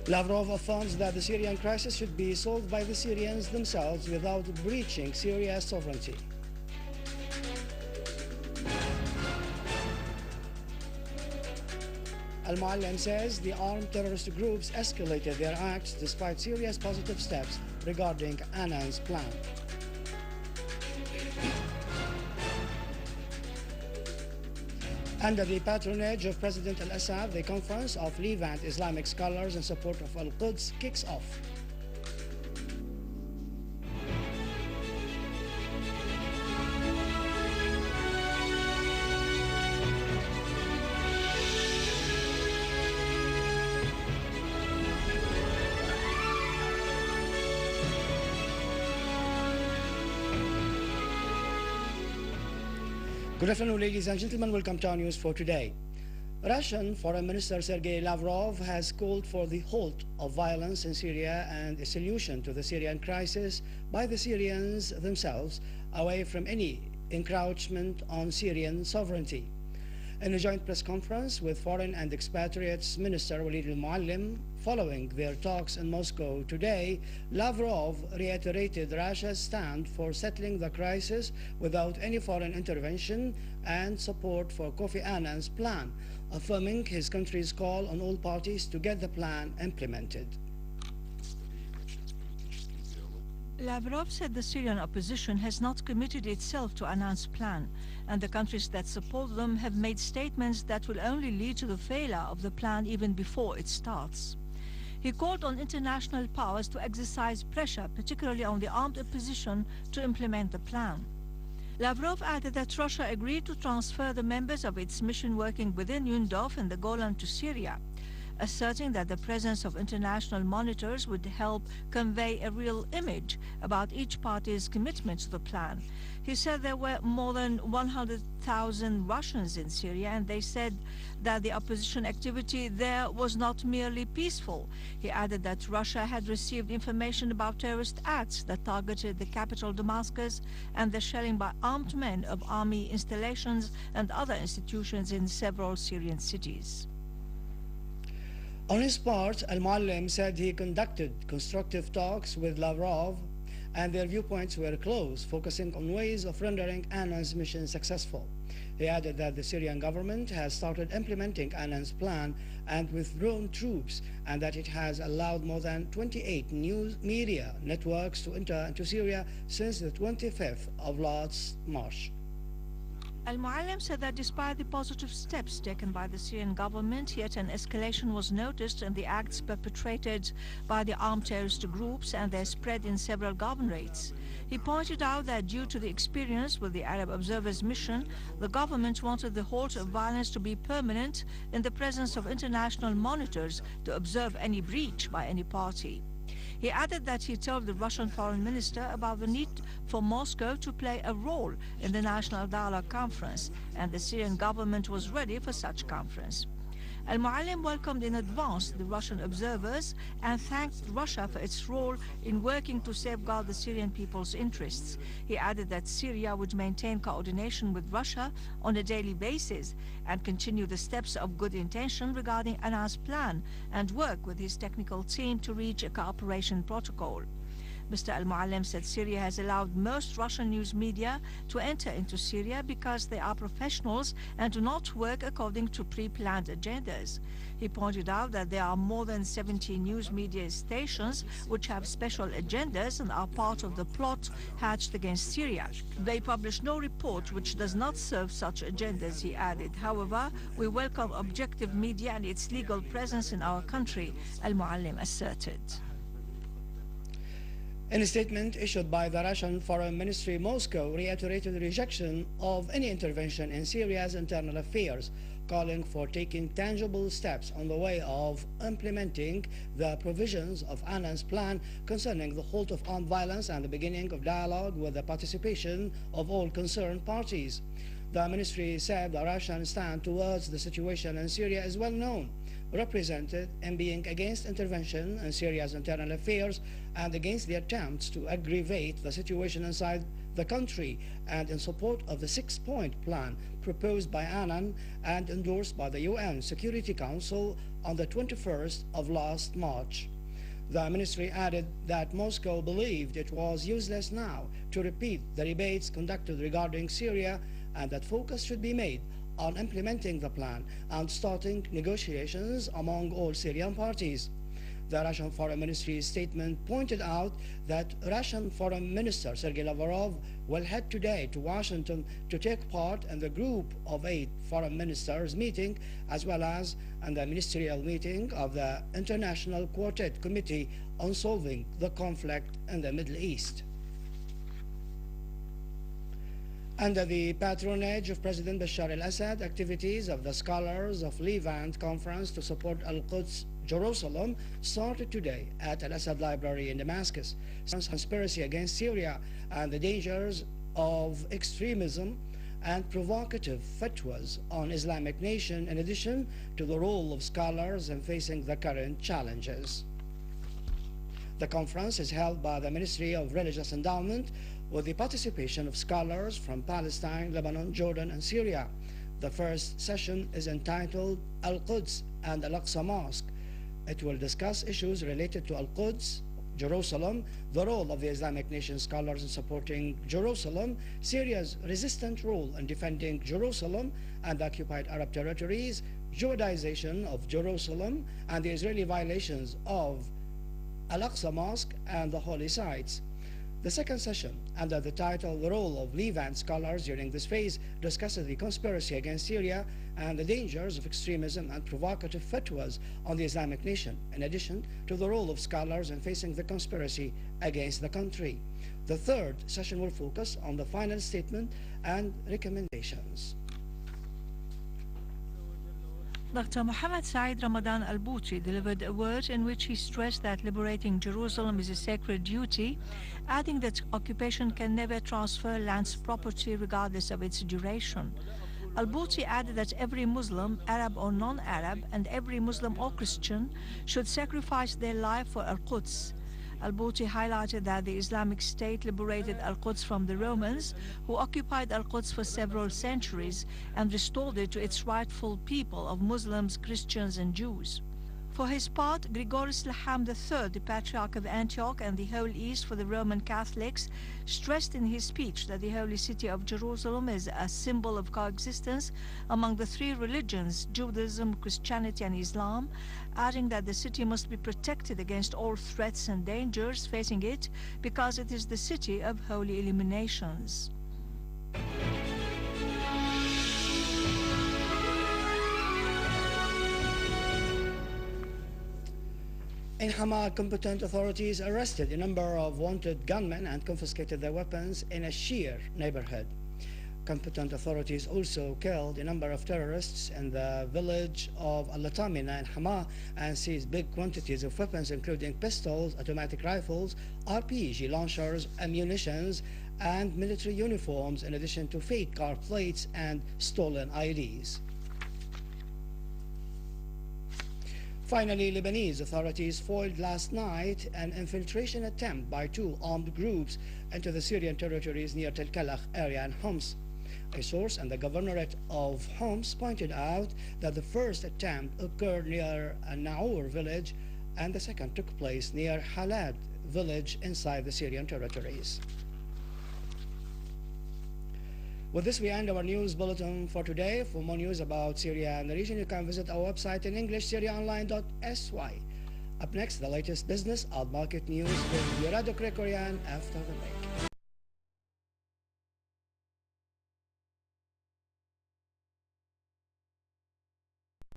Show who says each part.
Speaker 1: Lavrov affirms that the Syrian crisis should be solved by the Syrians themselves without breaching Syria's sovereignty. Al-Muallim says the armed terrorist groups escalated their acts despite Syria's positive steps regarding Annan's plan. Under the patronage of President al-Assad, the Conference of Levant Islamic Scholars in support of Al-Quds kicks off. Good afternoon, ladies and gentlemen. Welcome to our news for today. Russian Foreign Minister Sergei Lavrov has called for the halt of violence in Syria and a solution to the Syrian crisis by the Syrians themselves, away from any encroachment on Syrian sovereignty. In a joint press conference with Foreign and Expatriates Minister Walid al-Muallim following their talks in Moscow today, Lavrov reiterated Russia's stand for settling the crisis without any foreign intervention and support for Kofi Annan's plan, affirming his country's call on all parties to get the plan implemented.
Speaker 2: Lavrov said the Syrian opposition has not committed itself to Annan's plan, and the countries that support them have made statements that will only lead to the failure of the plan even before it starts. He called on international powers to exercise pressure, particularly on the armed opposition, to implement the plan. Lavrov added that Russia agreed to transfer the members of its mission working within UNDOF and the Golan to Syria, asserting that the presence of international monitors would help convey a real image about each party's commitment to the plan. He said there were more than 100,000 Russians in Syria, and they said that the opposition activity there was not merely peaceful. He added that Russia had received information about terrorist acts that targeted the capital Damascus and the shelling by armed men of army installations and other institutions in several Syrian cities.
Speaker 1: On his part, Al-Muallim said he conducted constructive talks with Lavrov and their viewpoints were close, focusing on ways of rendering Annan's mission successful. He added that the Syrian government has started implementing Annan's plan and withdrawn troops, and that it has allowed more than 28 news media networks to enter into Syria since the 25th of last March.
Speaker 2: Al-Muallim said that despite the positive steps taken by the Syrian government, yet an escalation was noticed in the acts perpetrated by the armed terrorist groups and their spread in several governorates. He pointed out that due to the experience with the Arab Observer's mission, the government wanted the halt of violence to be permanent in the presence of international monitors to observe any breach by any party. He added that he told the Russian foreign minister about the need for Moscow to play a role in the National Dialogue Conference, and the Syrian government was ready for such conference. Al-Muallim welcomed in advance the Russian observers and thanked Russia for its role in working to safeguard the Syrian people's interests. He added that Syria would maintain coordination with Russia on a daily basis and continue the steps of good intention regarding Annan's plan and work with his technical team to reach a cooperation protocol. Mr. Al-Muallim said Syria has allowed most Russian news media to enter into Syria because they are professionals and do not work according to pre-planned agendas. He pointed out that there are more than 70 news media stations which have special agendas and are part of the plot hatched against Syria. They publish no report which does not serve such agendas, he added. However, we welcome objective media and its legal presence in our country, Al-Muallim asserted.
Speaker 1: In a statement issued by the Russian Foreign Ministry, Moscow reiterated the rejection of any intervention in Syria's internal affairs, calling for taking tangible steps on the way of implementing the provisions of Annan's plan concerning the halt of armed violence and the beginning of dialogue with the participation of all concerned parties. The ministry said the Russian stand towards the situation in Syria is well known, represented in being against intervention in Syria's internal affairs and against the attempts to aggravate the situation inside the country and in support of the six-point plan proposed by Annan and endorsed by the UN Security Council on the 21st of last March. The ministry added that Moscow believed it was useless now to repeat the debates conducted regarding Syria and that focus should be made on implementing the plan and starting negotiations among all Syrian parties. The Russian Foreign Ministry's statement pointed out that Russian Foreign Minister Sergei Lavrov will head today to Washington to take part in the Group of 8 Foreign Ministers meeting as well as in the ministerial meeting of the International Quartet Committee on Solving the Conflict in the Middle East. Under the patronage of President Bashar al-Assad, activities of the Scholars of Levant Conference to support Al-Quds Jerusalem started today at Al-Assad Library in Damascus. Conspiracy against Syria and the dangers of extremism and provocative fatwas on Islamic Nation, in addition to the role of scholars in facing the current challenges. The conference is held by the Ministry of Religious Endowment with the participation of scholars from Palestine, Lebanon, Jordan, and Syria. The first session is entitled Al-Quds and Al-Aqsa Mosque. It will discuss issues related to Al-Quds, Jerusalem, the role of the Islamic Nation scholars in supporting Jerusalem, Syria's resistant role in defending Jerusalem and the occupied Arab territories, Judaization of Jerusalem, and the Israeli violations of Al-Aqsa Mosque and the holy sites. The second session, under the title The Role of Levant Scholars During This Phase, discusses the conspiracy against Syria and the dangers of extremism and provocative fatwas on the Islamic Nation, in addition to the role of scholars in facing the conspiracy against the country. The third session will focus on the final statement and recommendations.
Speaker 2: Dr. Mohammed Saeed Ramadan al-Bouti delivered a word in which he stressed that liberating Jerusalem is a sacred duty, adding that occupation can never transfer land's property regardless of its duration. Al-Bouti added that every Muslim, Arab or non-Arab, and every Muslim or Christian should sacrifice their life for Al-Quds. Al-Bouti highlighted that the Islamic State liberated Al-Quds from the Romans, who occupied Al-Quds for several centuries and restored it to its rightful people of Muslims, Christians, and Jews. For his part, Gregoris Laham III, the Patriarch of Antioch and the whole East for the Roman Catholics, stressed in his speech that the holy city of Jerusalem is a symbol of coexistence among the three religions, Judaism, Christianity, and Islam, adding that the city must be protected against all threats and dangers facing it because it is the city of holy illuminations.
Speaker 1: In Hama, competent authorities arrested a number of wanted gunmen and confiscated their weapons in a Shir neighborhood. Competent authorities also killed a number of terrorists in the village of Al-Latamina in Hama and seized big quantities of weapons including pistols, automatic rifles, RPG launchers, ammunitions, and military uniforms, in addition to fake car plates and stolen IDs. Finally, Lebanese authorities foiled last night an infiltration attempt by two armed groups into the Syrian territories near Tel Kalakh area in Homs. A source in the governorate of Homs pointed out that the first attempt occurred near a Naur village and the second took place near Halad village inside the Syrian territories. With this, we end our news bulletin for today. For more news about Syria and the region, you can visit our website in English, syriaonline.sy. Up next, the latest business and market news with Yurado Krekorian after the break.